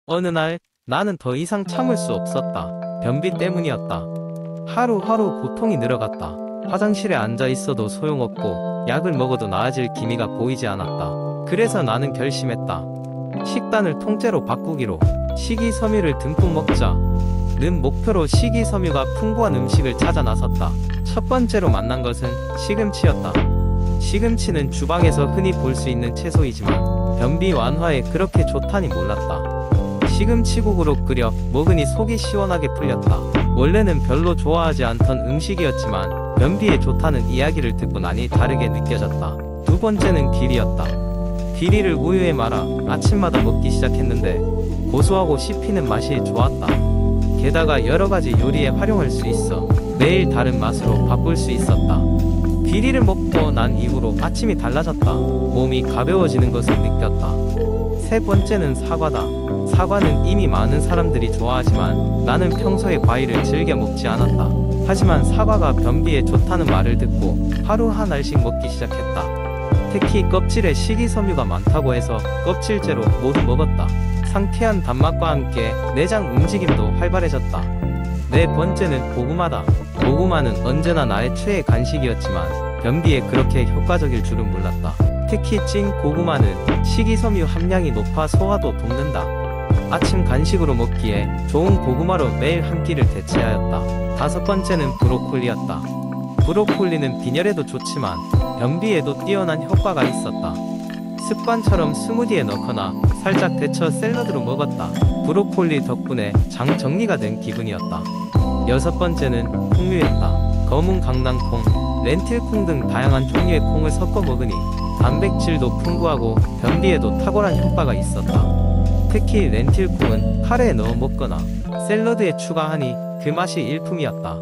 어느 날 나는 더 이상 참을 수 없었다. 변비 때문이었다. 하루하루 고통이 늘어갔다. 화장실에 앉아 있어도 소용없고 약을 먹어도 나아질 기미가 보이지 않았다. 그래서 나는 결심했다. 식단을 통째로 바꾸기로. 식이섬유를 듬뿍 먹자는 목표로 식이섬유가 풍부한 음식을 찾아 나섰다. 첫 번째로 만난 것은 시금치였다. 시금치는 주방에서 흔히 볼 수 있는 채소이지만 변비 완화에 그렇게 좋다니 몰랐다. 시금치국으로 끓여 먹으니 속이 시원하게 풀렸다. 원래는 별로 좋아하지 않던 음식이었지만 변비에 좋다는 이야기를 듣고 나니 다르게 느껴졌다. 두 번째는 귀리였다. 귀리를 우유에 말아 아침마다 먹기 시작했는데 고소하고 씹히는 맛이 좋았다. 게다가 여러가지 요리에 활용할 수 있어 매일 다른 맛으로 바꿀 수 있었다. 귀리를 먹고 난 이후로 아침이 달라졌다. 몸이 가벼워지는 것을 느꼈다. 세 번째는 사과다. 사과는 이미 많은 사람들이 좋아하지만 나는 평소에 과일을 즐겨 먹지 않았다. 하지만 사과가 변비에 좋다는 말을 듣고 하루 한 알씩 먹기 시작했다. 특히 껍질에 식이섬유가 많다고 해서 껍질째로 모두 먹었다. 상쾌한 단맛과 함께 내장 움직임도 활발해졌다. 네 번째는 고구마다. 고구마는 언제나 나의 최애 간식이었지만 변비에 그렇게 효과적일 줄은 몰랐다. 특히 찐 고구마는 식이섬유 함량이 높아 소화도 돕는다. 아침 간식으로 먹기에 좋은 고구마로 매일 한 끼를 대체하였다. 다섯 번째는 브로콜리였다. 브로콜리는 빈혈에도 좋지만 변비에도 뛰어난 효과가 있었다. 습관처럼 스무디에 넣거나 살짝 데쳐 샐러드로 먹었다. 브로콜리 덕분에 장 정리가 된 기분이었다. 여섯 번째는 콩류였다. 검은 강낭콩, 렌틸콩 등 다양한 종류의 콩을 섞어 먹으니 단백질도 풍부하고 변비에도 탁월한 효과가 있었다. 특히 렌틸콩은 카레에 넣어 먹거나 샐러드에 추가하니 그 맛이 일품이었다.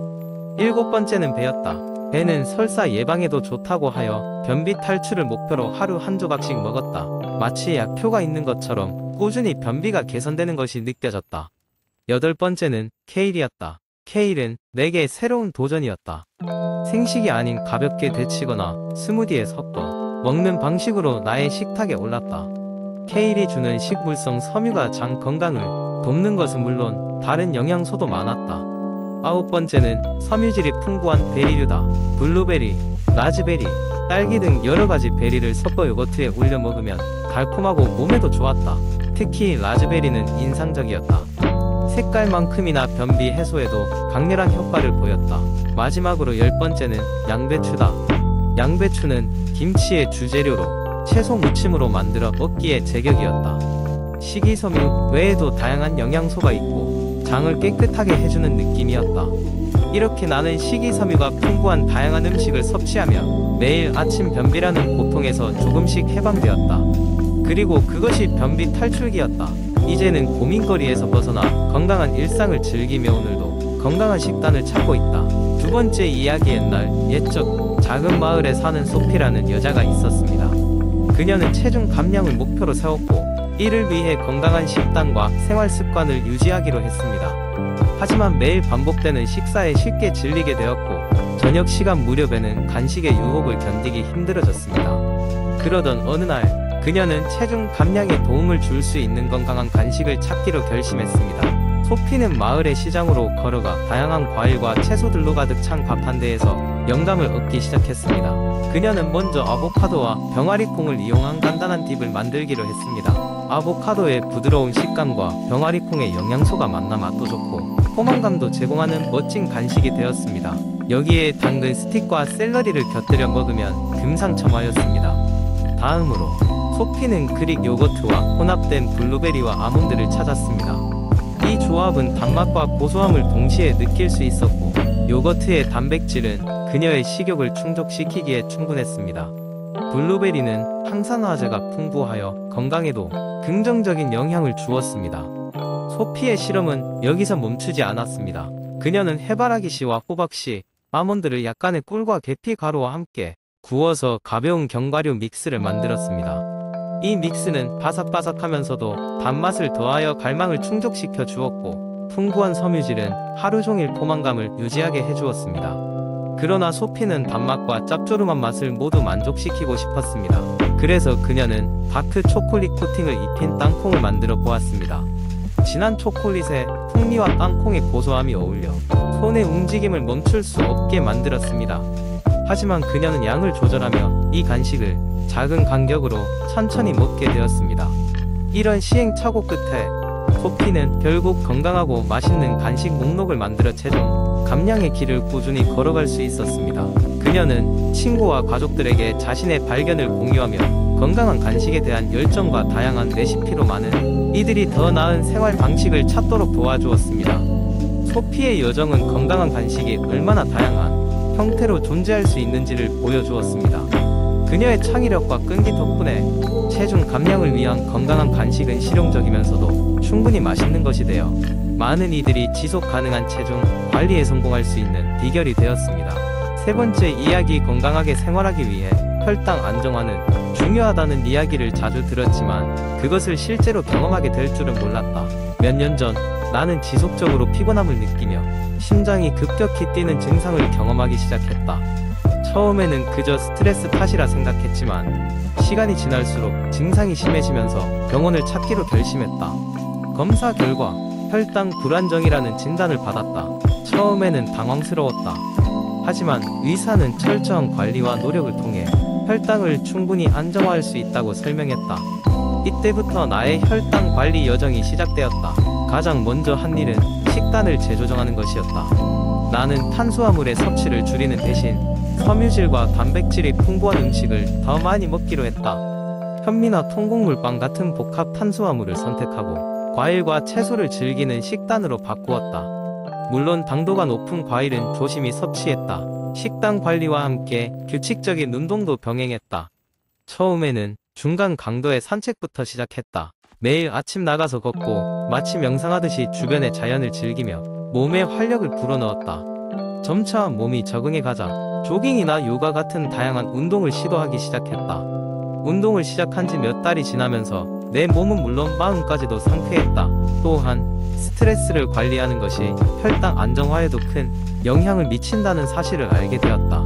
일곱 번째는 배였다. 배는 설사 예방에도 좋다고 하여 변비 탈출을 목표로 하루 한 조각씩 먹었다. 마치 약효가 있는 것처럼 꾸준히 변비가 개선되는 것이 느껴졌다. 여덟 번째는 케일이었다. 케일은 내게 새로운 도전이었다. 생식이 아닌 가볍게 데치거나 스무디에 섞어 먹는 방식으로 나의 식탁에 올랐다. 케일이 주는 식물성 섬유가 장 건강을 돕는 것은 물론 다른 영양소도 많았다. 아홉 번째는 섬유질이 풍부한 베리류다. 블루베리, 라즈베리, 딸기 등 여러가지 베리를 섞어 요거트에 올려 먹으면 달콤하고 몸에도 좋았다. 특히 라즈베리는 인상적이었다. 색깔만큼이나 변비 해소에도 강렬한 효과를 보였다. 마지막으로 열 번째는 양배추다. 양배추는 김치의 주재료로 채소 무침으로 만들어 먹기에 제격이었다. 식이섬유 외에도 다양한 영양소가 있고 장을 깨끗하게 해주는 느낌이었다. 이렇게 나는 식이섬유가 풍부한 다양한 음식을 섭취하며 매일 아침 변비라는 고통에서 조금씩 해방되었다. 그리고 그것이 변비 탈출기였다. 이제는 고민거리에서 벗어나 건강한 일상을 즐기며 오늘도 건강한 식단을 찾고 있다. 두 번째 이야기. 옛날 옛적 작은 마을에 사는 소피라는 여자가 있었습니다. 그녀는 체중 감량을 목표로 세웠고 이를 위해 건강한 식단과 생활 습관을 유지하기로 했습니다. 하지만 매일 반복되는 식사에 쉽게 질리게 되었고 저녁 시간 무렵에는 간식의 유혹을 견디기 힘들어졌습니다. 그러던 어느 날 그녀는 체중 감량에 도움을 줄 수 있는 건강한 간식을 찾기로 결심했습니다. 소피는 마을의 시장으로 걸어가 다양한 과일과 채소들로 가득 찬 밥 한 대에서 영감을 얻기 시작했습니다. 그녀는 먼저 아보카도와 병아리콩을 이용한 간단한 딥을 만들기로 했습니다. 아보카도의 부드러운 식감과 병아리콩의 영양소가 만나 맛도 좋고 포만감도 제공하는 멋진 간식이 되었습니다. 여기에 당근 스틱과 샐러리를 곁들여 먹으면 금상첨화였습니다. 다음으로 소피는 그릭 요거트와 혼합된 블루베리와 아몬드를 찾았습니다. 이 조합은 단맛과 고소함을 동시에 느낄 수 있었고 요거트의 단백질은 그녀의 식욕을 충족시키기에 충분했습니다. 블루베리는 항산화제가 풍부하여 건강에도 긍정적인 영향을 주었습니다. 소피의 실험은 여기서 멈추지 않았습니다. 그녀는 해바라기씨와 호박씨, 아몬드를 약간의 꿀과 계피 가루와 함께 구워서 가벼운 견과류 믹스를 만들었습니다. 이 믹스는 바삭바삭하면서도 단맛을 더하여 갈망을 충족시켜 주었고 풍부한 섬유질은 하루 종일 포만감을 유지하게 해주었습니다. 그러나 소피는 단맛과 짭조름한 맛을 모두 만족시키고 싶었습니다. 그래서 그녀는 다크 초콜릿 코팅을 입힌 땅콩을 만들어 보았습니다. 진한 초콜릿에 풍미와 땅콩의 고소함이 어울려 손의 움직임을 멈출 수 없게 만들었습니다. 하지만 그녀는 양을 조절하며 이 간식을 작은 간격으로 천천히 먹게 되었습니다. 이런 시행착오 끝에 소피는 결국 건강하고 맛있는 간식 목록을 만들어 최종 감량의 길을 꾸준히 걸어갈 수 있었습니다. 그녀는 친구와 가족들에게 자신의 발견을 공유하며 건강한 간식에 대한 열정과 다양한 레시피로 많은 이들이 더 나은 생활 방식을 찾도록 도와주었습니다. 소피의 여정은 건강한 간식이 얼마나 다양한 형태로 존재할 수 있는지를 보여주었습니다. 그녀의 창의력과 끈기 덕분에 체중 감량을 위한 건강한 간식은 실용적이면서도 충분히 맛있는 것이 되어 많은 이들이 지속 가능한 체중 관리에 성공할 수 있는 비결이 되었습니다. 세 번째 이야기, 건강하게 생활하기 위해 혈당 안정화는 중요하다는 이야기를 자주 들었지만 그것을 실제로 경험하게 될 줄은 몰랐다. 몇 년 전 나는 지속적으로 피곤함을 느끼며 심장이 급격히 뛰는 증상을 경험하기 시작했다. 처음에는 그저 스트레스 탓이라 생각했지만 시간이 지날수록 증상이 심해지면서 병원을 찾기로 결심했다. 검사 결과 혈당 불안정이라는 진단을 받았다. 처음에는 당황스러웠다. 하지만 의사는 철저한 관리와 노력을 통해 혈당을 충분히 안정화할 수 있다고 설명했다. 이때부터 나의 혈당 관리 여정이 시작되었다. 가장 먼저 한 일은 식단을 재조정하는 것이었다. 나는 탄수화물의 섭취를 줄이는 대신 섬유질과 단백질이 풍부한 음식을 더 많이 먹기로 했다. 현미나 통곡물빵 같은 복합 탄수화물을 선택하고 과일과 채소를 즐기는 식단으로 바꾸었다. 물론 당도가 높은 과일은 조심히 섭취했다. 식단 관리와 함께 규칙적인 운동도 병행했다. 처음에는 중간 강도의 산책부터 시작했다. 매일 아침 나가서 걷고 마치 명상하듯이 주변의 자연을 즐기며 몸에 활력을 불어넣었다. 점차 몸이 적응해가자 조깅이나 요가 같은 다양한 운동을 시도하기 시작했다. 운동을 시작한 지 몇 달이 지나면서 내 몸은 물론 마음까지도 상쾌했다. 또한 스트레스를 관리하는 것이 혈당 안정화에도 큰 영향을 미친다는 사실을 알게 되었다.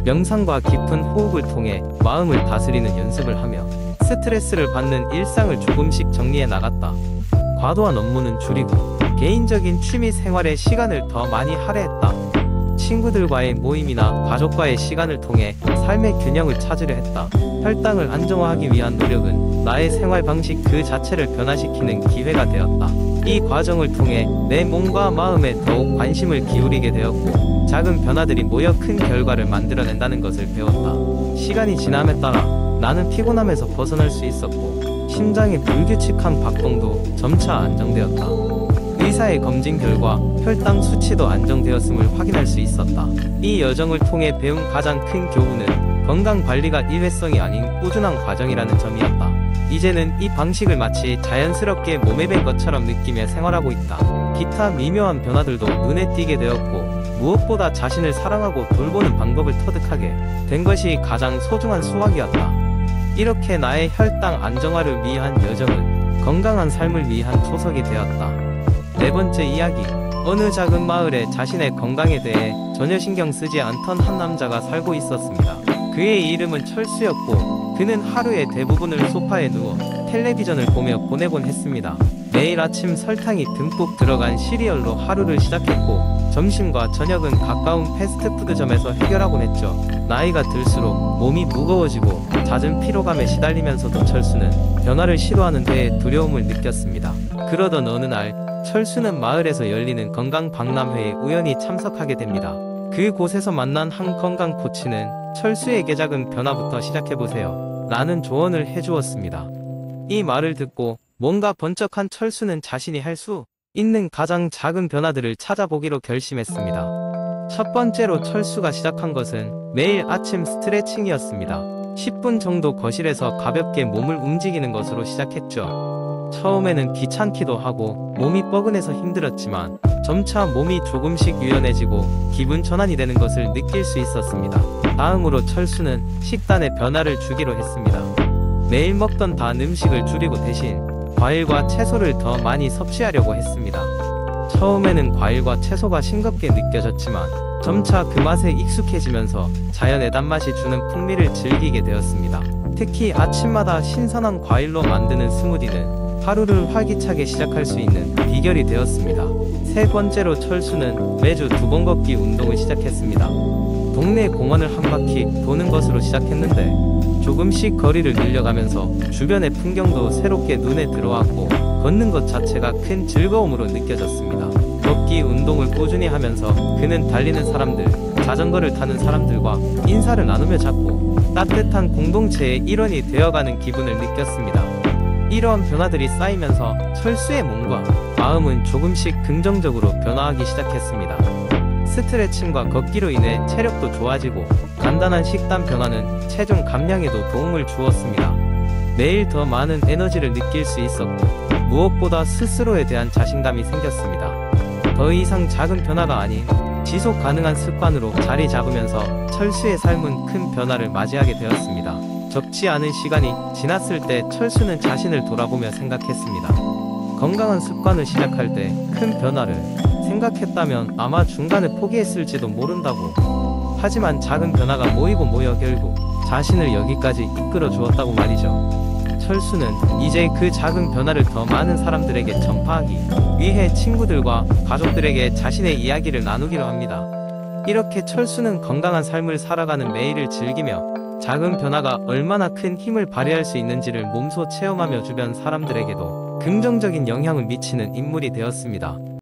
명상과 깊은 호흡을 통해 마음을 다스리는 연습을 하며 스트레스를 받는 일상을 조금씩 정리해 나갔다. 과도한 업무는 줄이고 개인적인 취미 생활에 시간을 더 많이 할애했다. 친구들과의 모임이나 가족과의 시간을 통해 삶의 균형을 찾으려 했다. 혈당을 안정화하기 위한 노력은 나의 생활 방식 그 자체를 변화시키는 기회가 되었다. 이 과정을 통해 내 몸과 마음에 더욱 관심을 기울이게 되었고 작은 변화들이 모여 큰 결과를 만들어낸다는 것을 배웠다. 시간이 지남에 따라 나는 피곤함에서 벗어날 수 있었고 심장의 불규칙한 박동도 점차 안정되었다. 의사의 검진 결과 혈당 수치도 안정되었음을 확인할 수 있었다. 이 여정을 통해 배운 가장 큰 교훈은 건강관리가 일회성이 아닌 꾸준한 과정이라는 점이었다. 이제는 이 방식을 마치 자연스럽게 몸에 밴 것처럼 느끼며 생활하고 있다. 기타 미묘한 변화들도 눈에 띄게 되었고 무엇보다 자신을 사랑하고 돌보는 방법을 터득하게 된 것이 가장 소중한 수확이었다. 이렇게 나의 혈당 안정화를 위한 여정은 건강한 삶을 위한 초석이 되었다. 네 번째 이야기. 어느 작은 마을에 자신의 건강에 대해 전혀 신경 쓰지 않던 한 남자가 살고 있었습니다. 그의 이름은 철수였고 그는 하루의 대부분을 소파에 누워 텔레비전을 보며 보내곤 했습니다. 매일 아침 설탕이 듬뿍 들어간 시리얼로 하루를 시작했고 점심과 저녁은 가까운 패스트푸드점에서 해결하곤 했죠. 나이가 들수록 몸이 무거워지고 잦은 피로감에 시달리면서도 철수는 변화를 시도하는 데에 두려움을 느꼈습니다. 그러던 어느 날 철수는 마을에서 열리는 건강 박람회에 우연히 참석하게 됩니다. 그곳에서 만난 한 건강 코치는 철수에게 작은 변화부터 시작해보세요 라는 조언을 해주었습니다. 이 말을 듣고 뭔가 번쩍한 철수는 자신이 할 수 있는 가장 작은 변화들을 찾아보기로 결심했습니다. 첫 번째로 철수가 시작한 것은 매일 아침 스트레칭이었습니다. 10분 정도 거실에서 가볍게 몸을 움직이는 것으로 시작했죠. 처음에는 귀찮기도 하고 몸이 뻐근해서 힘들었지만 점차 몸이 조금씩 유연해지고 기분 전환이 되는 것을 느낄 수 있었습니다. 다음으로 철수는 식단에 변화를 주기로 했습니다. 매일 먹던 단 음식을 줄이고 대신 과일과 채소를 더 많이 섭취하려고 했습니다. 처음에는 과일과 채소가 싱겁게 느껴졌지만 점차 그 맛에 익숙해지면서 자연의 단맛이 주는 풍미를 즐기게 되었습니다. 특히 아침마다 신선한 과일로 만드는 스무디는 하루를 활기차게 시작할 수 있는 비결이 되었습니다. 세 번째로 철수는 매주 2번 걷기 운동을 시작했습니다. 동네 공원을 한 바퀴 도는 것으로 시작했는데 조금씩 거리를 늘려가면서 주변의 풍경도 새롭게 눈에 들어왔고 걷는 것 자체가 큰 즐거움으로 느껴졌습니다. 걷기 운동을 꾸준히 하면서 그는 달리는 사람들, 자전거를 타는 사람들과 인사를 나누며 자꾸 따뜻한 공동체의 일원이 되어가는 기분을 느꼈습니다. 이러한 변화들이 쌓이면서 철수의 몸과 마음은 조금씩 긍정적으로 변화하기 시작했습니다. 스트레칭과 걷기로 인해 체력도 좋아지고 간단한 식단 변화는 체중 감량에도 도움을 주었습니다. 매일 더 많은 에너지를 느낄 수 있었고 무엇보다 스스로에 대한 자신감이 생겼습니다. 더 이상 작은 변화가 아닌 지속 가능한 습관으로 자리 잡으면서 철수의 삶은 큰 변화를 맞이하게 되었습니다. 적지 않은 시간이 지났을 때 철수는 자신을 돌아보며 생각했습니다. 건강한 습관을 시작할 때 큰 변화를 생각했다면 아마 중간에 포기했을지도 모른다고. 하지만 작은 변화가 모이고 모여 결국 자신을 여기까지 이끌어 주었다고 말이죠. 철수는 이제 그 작은 변화를 더 많은 사람들에게 전파하기 위해 친구들과 가족들에게 자신의 이야기를 나누기로 합니다. 이렇게 철수는 건강한 삶을 살아가는 매일을 즐기며 작은 변화가 얼마나 큰 힘을 발휘할 수 있는지를 몸소 체험하며 주변 사람들에게도 긍정적인 영향을 미치는 인물이 되었습니다.